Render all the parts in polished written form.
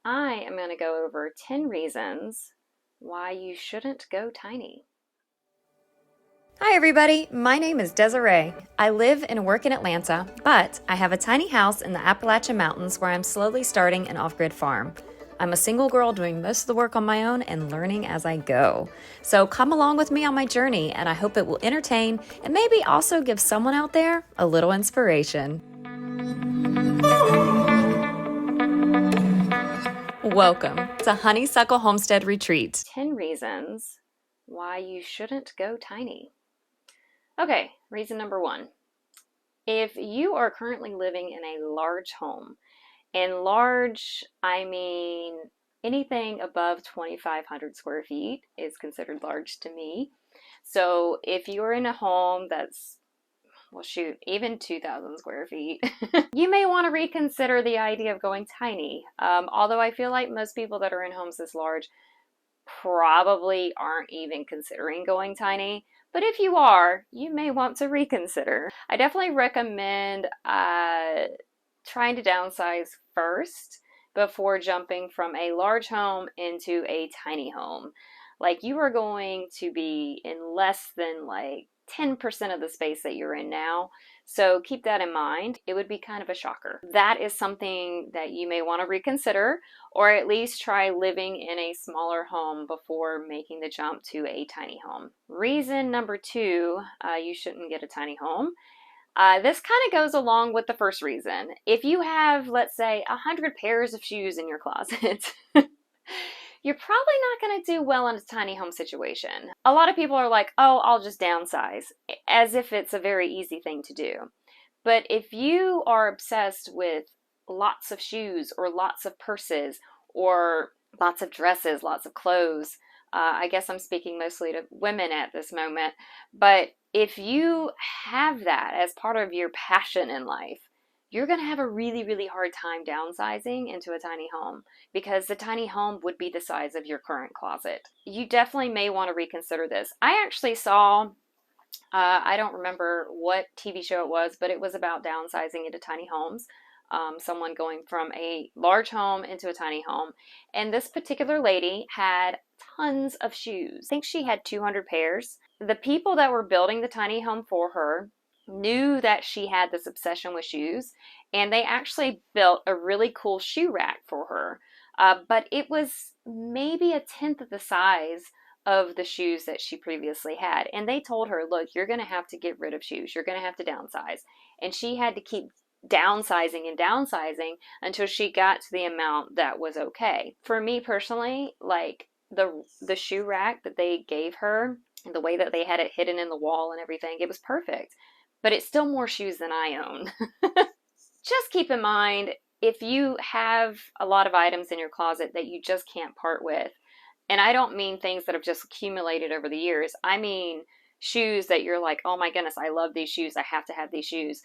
I am going to go over 10 reasons why you shouldn't go tiny. Hi, everybody. My name is Desiree. I live and work in Atlanta, but I have a tiny house in the Appalachian Mountains where I'm slowly starting an off grid farm. I'm a single girl doing most of the work on my own and learning as I go. So come along with me on my journey, and I hope it will entertain and maybe also give someone out there a little inspiration. Welcome to Honeysuckle Homestead Retreat. 10 reasons why you shouldn't go tiny. Okay, reason number one. If you are currently living in a large home, and large, I mean anything above 2,500 square feet is considered large to me. So if you're in a home that's, well, shoot, even 2,000 square feet, you may want to reconsider the idea of going tiny. Although I feel like most people that are in homes this large probably aren't even considering going tiny. But if you are, you may want to reconsider. I definitely recommend trying to downsize first before jumping from a large home into a tiny home. Like, you are going to be in less than like 10% of the space that you're in now. So keep that in mind. It would be kind of a shocker. That is something that you may want to reconsider, or at least try living in a smaller home before making the jump to a tiny home. Reason number two, you shouldn't get a tiny home. This kind of goes along with the first reason. If you have, let's say, 100 pairs of shoes in your closet, you're probably not going to do well in a tiny home situation. A lot of people are like, oh, I'll just downsize, as if it's a very easy thing to do. But if you are obsessed with lots of shoes or lots of purses or lots of dresses, lots of clothes, I guess I'm speaking mostly to women at this moment, but if you have that as part of your passion in life, you're going to have a really, really hard time downsizing into a tiny home, because the tiny home would be the size of your current closet. You definitely may want to reconsider this. I actually saw, I don't remember what TV show it was, but it was about downsizing into tiny homes. Someone going from a large home into a tiny home. And this particular lady had tons of shoes. I think she had 200 pairs. The people that were building the tiny home for her knew that she had this obsession with shoes, and they actually built a really cool shoe rack for her. But it was maybe a tenth of the size of the shoes that she previously had. And they told her, look, you're going to have to get rid of shoes. You're going to have to downsize. And she had to keep downsizing and downsizing until she got to the amount that was okay. For me personally, like the shoe rack that they gave her, the way that they had it hidden in the wall and everything, it was perfect. But it's still more shoes than I own. Just keep in mind, if you have a lot of items in your closet that you just can't part with, and I don't mean things that have just accumulated over the years, I mean shoes that you're like, oh my goodness, I love these shoes, I have to have these shoes,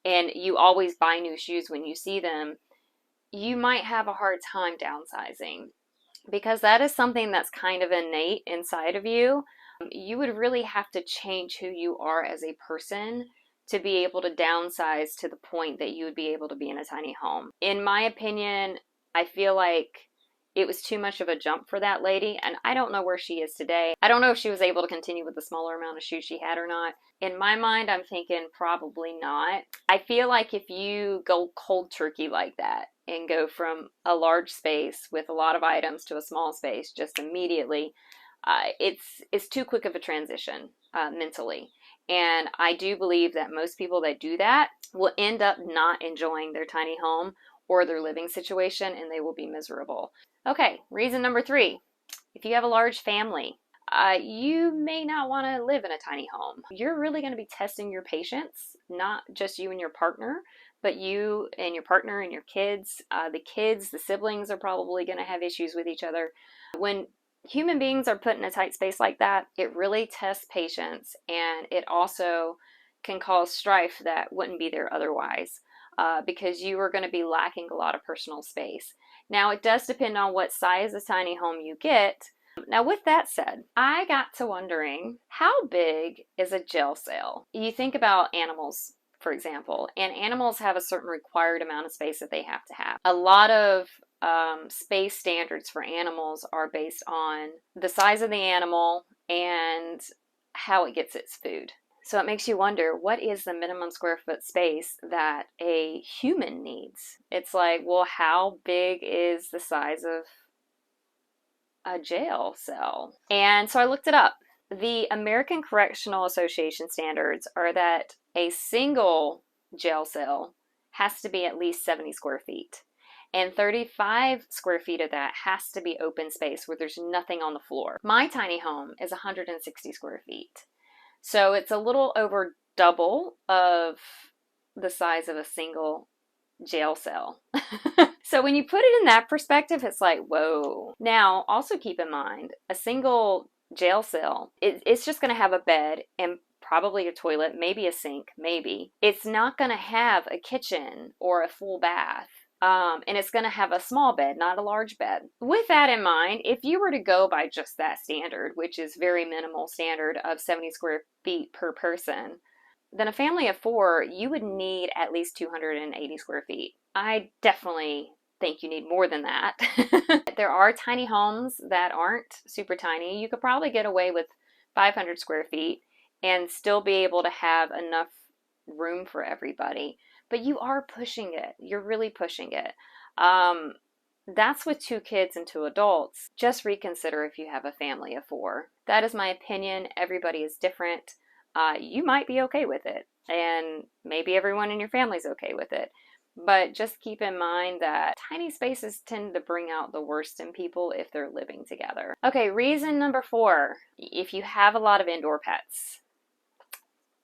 and you always buy new shoes when you see them, you might have a hard time downsizing, because that is something that's kind of innate inside of you. You would really have to change who you are as a person to be able to downsize to the point that you would be able to be in a tiny home. In my opinion, I feel like it was too much of a jump for that lady, and I don't know where she is today. I don't know if she was able to continue with the smaller amount of shoes she had or not. In my mind, I'm thinking probably not. I feel like if you go cold turkey like that and go from a large space with a lot of items to a small space just immediately, it's too quick of a transition mentally. And I do believe that most people that do that will end up not enjoying their tiny home or their living situation, and they will be miserable. Okay, reason number three. If you have a large family, you may not want to live in a tiny home. You're really going to be testing your patience, not just you and your partner, but you and your partner and your kids. The siblings are probably going to have issues with each other. When human beings are put in a tight space like that, it really tests patience, and it also can cause strife that wouldn't be there otherwise, because you are going to be lacking a lot of personal space. Now, it does depend on what size of tiny home you get. Now, with that said, I got to wondering, how big is a jail cell? You think about animals, for example, and animals have a certain required amount of space that they have to have. A lot of space standards for animals are based on the size of the animal and how it gets its food. So it makes you wonder, what is the minimum square foot space that a human needs? It's like, well, how big is the size of a jail cell? And so I looked it up. The American Correctional Association standards are that a single jail cell has to be at least 70 square feet. And 35 square feet of that has to be open space where there's nothing on the floor. My tiny home is 160 square feet. So it's a little over double of the size of a single jail cell. So when you put it in that perspective, it's like, whoa. Now, also keep in mind, a single jail cell, it's just going to have a bed and probably a toilet, maybe a sink, maybe. It's not going to have a kitchen or a full bath. And it's going to have a small bed, not a large bed. With that in mind, if you were to go by just that standard, which is very minimal standard of 70 square feet per person, then a family of 4, you would need at least 280 square feet. I definitely think you need more than that. There are tiny homes that aren't super tiny. You could probably get away with 500 square feet and still be able to have enough room for everybody. But you are pushing it. You're really pushing it. That's with 2 kids and 2 adults. Just reconsider if you have a family of 4. That is my opinion. Everybody is different. You might be okay with it, and maybe everyone in your family is okay with it. But just keep in mind that tiny spaces tend to bring out the worst in people if they're living together. Okay, reason number 4, if you have a lot of indoor pets.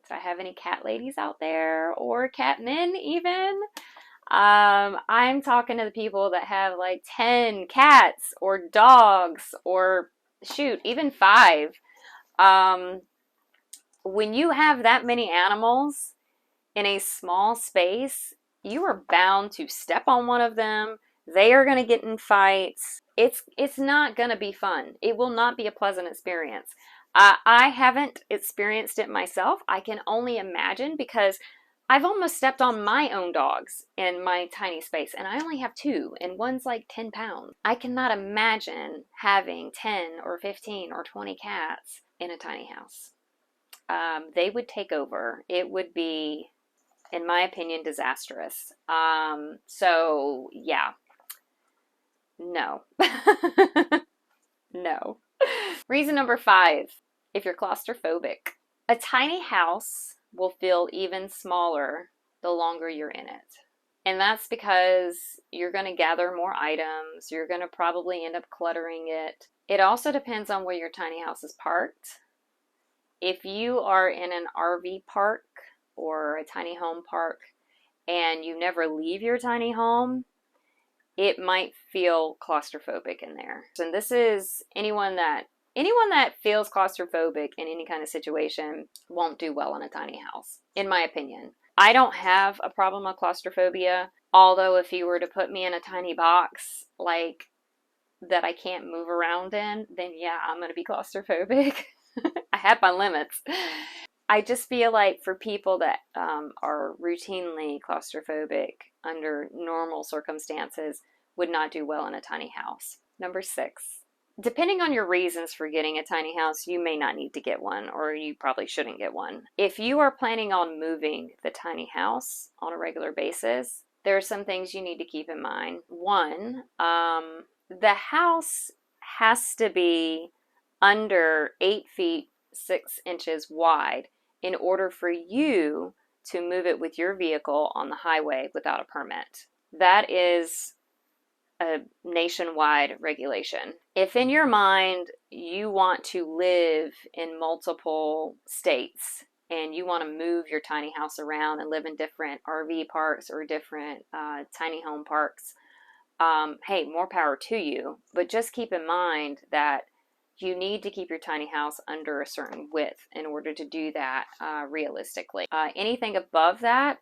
Do I have any cat ladies out there, or cat men even? I'm talking to the people that have like 10 cats or dogs, or shoot, even 5. When you have that many animals in a small space, you are bound to step on one of them. They are going to get in fights. It's not going to be fun. It will not be a pleasant experience. I haven't experienced it myself. I can only imagine, because I've almost stepped on my own dogs in my tiny space, and I only have 2, and one's like 10 pounds. I cannot imagine having 10 or 15 or 20 cats in a tiny house. They would take over. It would be, in my opinion, disastrous. So yeah, no. No. Reason number 5, if you're claustrophobic. A tiny house will feel even smaller the longer you're in it. And that's because you're going to gather more items. You're going to probably end up cluttering it. It also depends on where your tiny house is parked. If you are in an RV park or a tiny home park and you never leave your tiny home, it might feel claustrophobic in there. And this is anyone that feels claustrophobic in any kind of situation won't do well in a tiny house, in my opinion. I don't have a problem with claustrophobia, although if you were to put me in a tiny box like that I can't move around in, then yeah, I'm going to be claustrophobic. I have my limits. I just feel like for people that are routinely claustrophobic under normal circumstances would not do well in a tiny house. Number 6, depending on your reasons for getting a tiny house, you may not need to get one, or you probably shouldn't get one. If you are planning on moving the tiny house on a regular basis, there are some things you need to keep in mind. 1, the house has to be under 8 feet 6 inches wide in order for you to move it with your vehicle on the highway without a permit. That is a nationwide regulation. If in your mind you want to live in multiple states and you want to move your tiny house around and live in different RV parks or different tiny home parks, hey, more power to you. But just keep in mind that you need to keep your tiny house under a certain width in order to do that realistically. Anything above that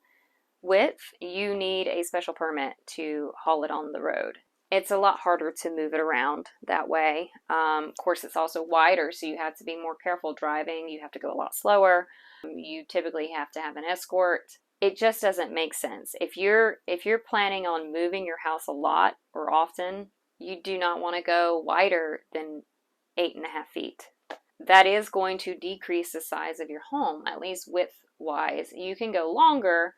width, you need a special permit to haul it on the road. It's a lot harder to move it around that way. Of course, it's also wider, so you have to be more careful driving. You have to go a lot slower. You typically have to have an escort. it just doesn't make sense. If you're planning on moving your house a lot or often, you do not want to go wider than 8.5 feet. That is going to decrease the size of your home, at least width wise. You can go longer,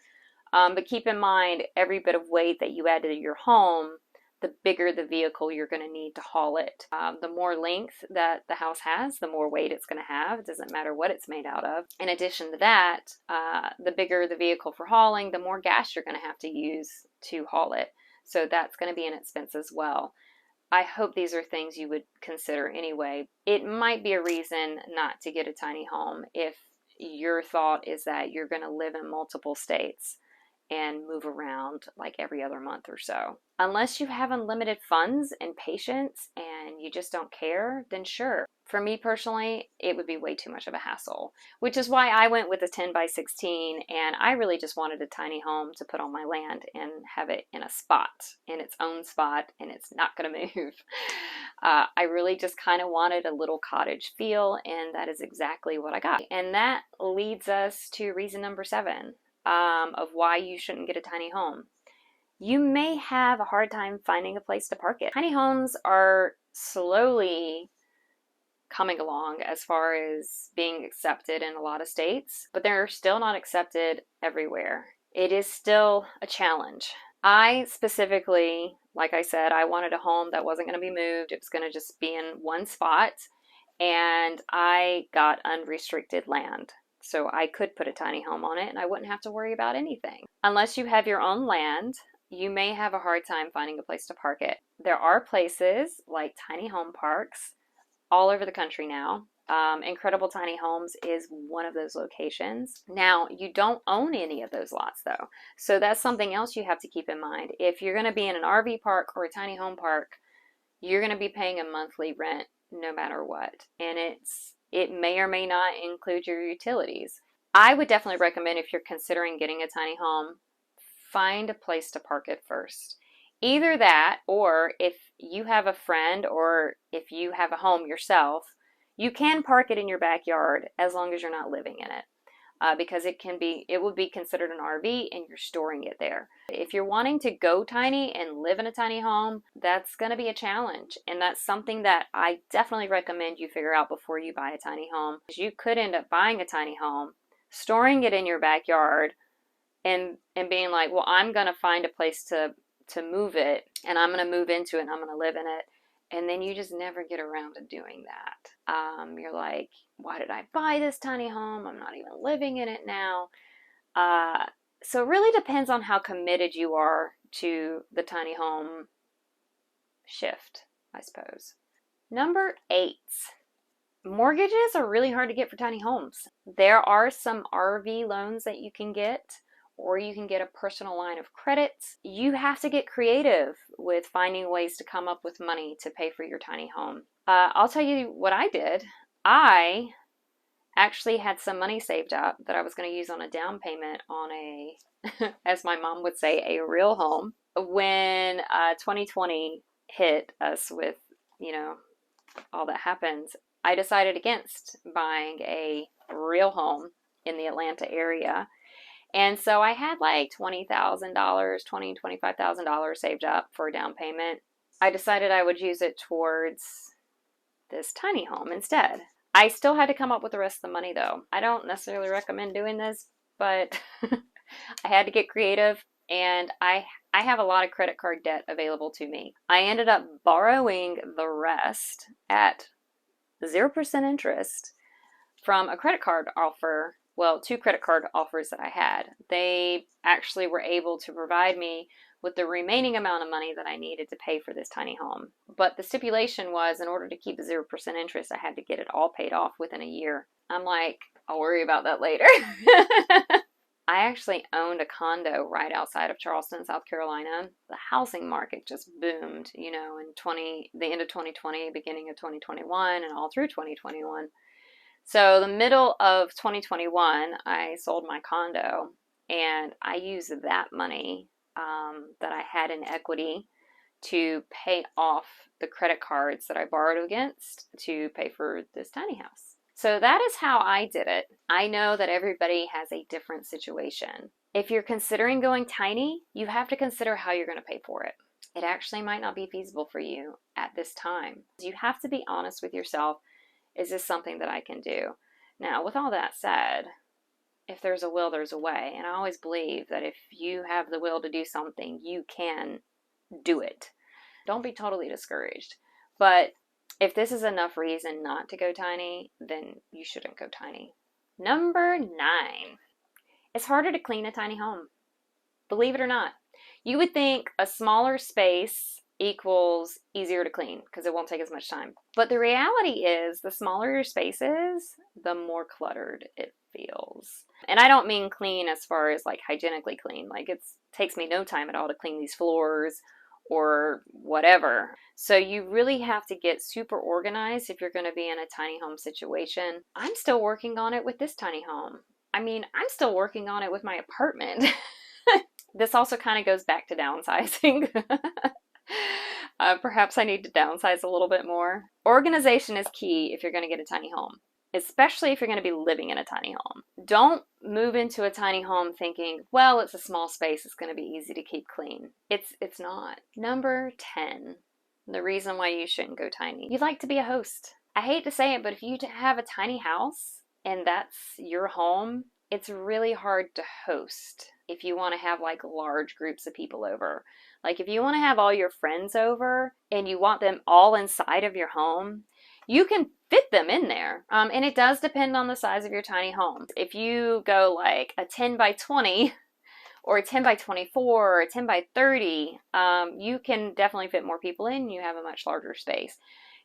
but keep in mind every bit of weight that you add to your home, the bigger the vehicle you're going to need to haul it. The more length that the house has, the more weight it's going to have. It doesn't matter what it's made out of. In addition to that, the bigger the vehicle for hauling, the more gas you're going to have to use to haul it. So that's going to be an expense as well. I hope these are things you would consider anyway. It might be a reason not to get a tiny home if your thought is that you're going to live in multiple states and move around like every other month or so. Unless you have unlimited funds and patience and you just don't care, then sure. For me personally, it would be way too much of a hassle, which is why I went with a 10 by 16, and I really just wanted a tiny home to put on my land and have it in a spot, in its own spot, and it's not going to move. I really just kind of wanted a little cottage feel, and that is exactly what I got. And that leads us to reason number 7. Of why you shouldn't get a tiny home. You may have a hard time finding a place to park it. Tiny homes are slowly coming along as far as being accepted in a lot of states, but they're still not accepted everywhere. It is still a challenge. I specifically, like I said, I wanted a home that wasn't going to be moved. It was going to just be in one spot, and I got unrestricted land. So I could put a tiny home on it and I wouldn't have to worry about anything. Unless you have your own land, you may have a hard time finding a place to park it. There are places like tiny home parks all over the country now. Incredible Tiny Homes is one of those locations. Now, you don't own any of those lots though. So that's something else you have to keep in mind. If you're going to be in an RV park or a tiny home park, you're going to be paying a monthly rent no matter what. And it may or may not include your utilities. I would definitely recommend, if you're considering getting a tiny home, find a place to park it first. Either that, or if you have a friend or if you have a home yourself, you can park it in your backyard as long as you're not living in it. Because it would be considered an RV and you're storing it there. If you're wanting to go tiny and live in a tiny home, that's going to be a challenge. And that's something that I definitely recommend you figure out before you buy a tiny home. You could end up buying a tiny home, storing it in your backyard, and being like, well, I'm going to find a place to move it, and I'm going to move into it, and I'm going to live in it. And then you just never get around to doing that. You're like, why did I buy this tiny home? I'm not even living in it now. So it really depends on how committed you are to the tiny home shift, I suppose. Number 8, mortgages are really hard to get for tiny homes. There are some RV loans that you can get, or you can get a personal line of credit. You have to get creative with finding ways to come up with money to pay for your tiny home. I'll tell you what I did. I actually had some money saved up that I was going to use on a down payment on a, as my mom would say, a real home. When 2020 hit us with, all that happened, I decided against buying a real home in the Atlanta area. And so I had like $20,000, $25,000 saved up for a down payment. I decided I would use it towards this tiny home instead. I still had to come up with the rest of the money though. I don't necessarily recommend doing this, but I had to get creative, and I have a lot of credit card debt available to me. I ended up borrowing the rest at 0% interest from a credit card offer. Well, 2 credit card offers that I had. They actually were able to provide me with the remaining amount of money that I needed to pay for this tiny home. But the stipulation was, in order to keep 0% interest, I had to get it all paid off within a year. I'm like, I'll worry about that later. I actually owned a condo right outside of Charleston, South Carolina. The housing market just boomed, in the end of 2020, beginning of 2021, and all through 2021. So the middle of 2021, I sold my condo, and I used that money that I had in equity to pay off the credit cards that I borrowed against to pay for this tiny house. So that is how I did it. I know that everybody has a different situation. If you're considering going tiny, you have to consider how you're going to pay for it. It actually might not be feasible for you at this time. You have to be honest with yourself. Is this something that I can do? Now, with all that said, if there's a will, there's a way. And I always believe that if you have the will to do something, you can do it. Don't be totally discouraged. But if this is enough reason not to go tiny, then you shouldn't go tiny. Number 9. It's harder to clean a tiny home. Believe it or not. You would think a smaller space equals easier to clean because it won't take as much time. But the reality is the smaller your space is, the more cluttered it feels. And I don't mean clean as far as like hygienically clean. Like it takes me no time at all to clean these floors or whatever. So you really have to get super organized if you're going to be in a tiny home situation. I'm still working on it with this tiny home. I mean, I'm still working on it with my apartment. This also kind of goes back to downsizing. Perhaps I need to downsize a little bit more. Organization is key if you're going to get a tiny home, especially if you're going to be living in a tiny home. Don't move into a tiny home thinking, well, it's a small space, it's going to be easy to keep clean. It's not. Number 10, the reason why you shouldn't go tiny. You like to be a host. I hate to say it, but if you have a tiny house and that's your home, it's really hard to host if you want to have like large groups of people over. Like if you want to have all your friends over and you want them all inside of your home, you can fit them in there. And it does depend on the size of your tiny home. If you go like a 10 by 20 or a 10 by 24 or a 10 by 30, you can definitely fit more people in. You have a much larger space.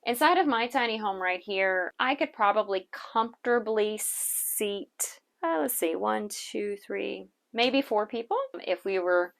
Inside of my tiny home right here, I could probably comfortably seat, let's see, 1, 2, 3, maybe 4 people if we were,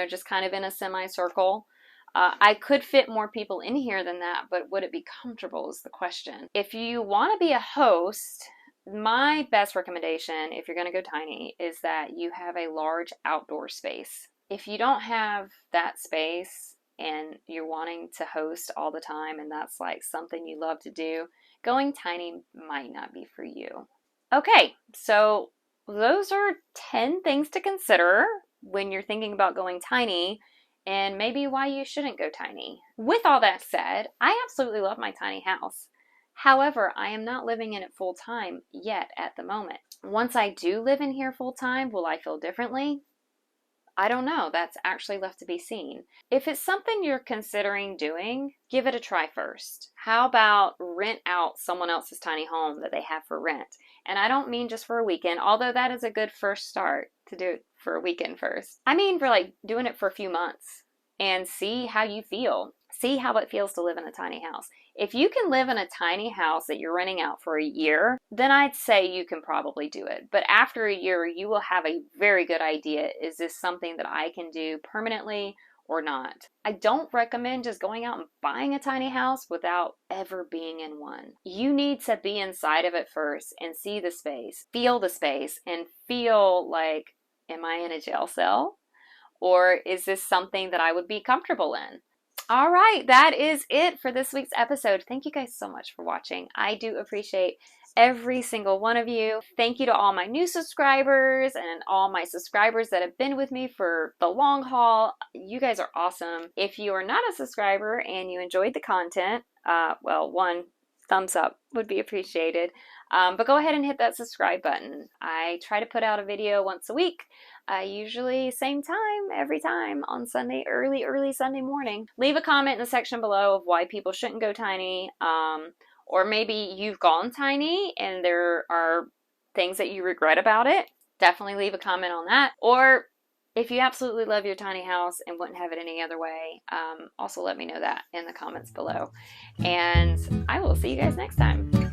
just kind of in a semicircle. I could fit more people in here than that, but would it be comfortable is the question. If you want to be a host, my best recommendation, if you're going to go tiny, is that you have a large outdoor space. If you don't have that space and you're wanting to host all the time and that's like something you love to do, going tiny might not be for you. Okay, so those are 10 things to consider when you're thinking about going tiny and maybe why you shouldn't go tiny. With all that said, I absolutely love my tiny house. However, I am not living in it full time yet at the moment. Once I do live in here full time, will I feel differently? I don't know. That's actually left to be seen. If it's something you're considering doing, give it a try first. How about rent out someone else's tiny home that they have for rent? And I don't mean just for a weekend, although that is a good first start to do it for a weekend first. I mean for like doing it for a few months and see how you feel. See how it feels to live in a tiny house. If you can live in a tiny house that you're renting out for a year, then I'd say you can probably do it. But after a year, you will have a very good idea. Is this something that I can do permanently or not? I don't recommend just going out and buying a tiny house without ever being in one. You need to be inside of it first and see the space, feel the space, and feel like, am I in a jail cell? Or is this something that I would be comfortable in? All right, that is it for this week's episode. Thank you guys so much for watching. I do appreciate every single one of you. Thank you to all my new subscribers and all my subscribers that have been with me for the long haul. You guys are awesome. If you are not a subscriber and you enjoyed the content, one thumbs up would be appreciated. But go ahead and hit that subscribe button. I try to put out a video once a week. Usually same time, every time on Sunday, early Sunday morning. Leave a comment in the section below of why people shouldn't go tiny. Or maybe you've gone tiny and there are things that you regret about it. Definitely leave a comment on that. Or if you absolutely love your tiny house and wouldn't have it any other way, also let me know that in the comments below. And I will see you guys next time.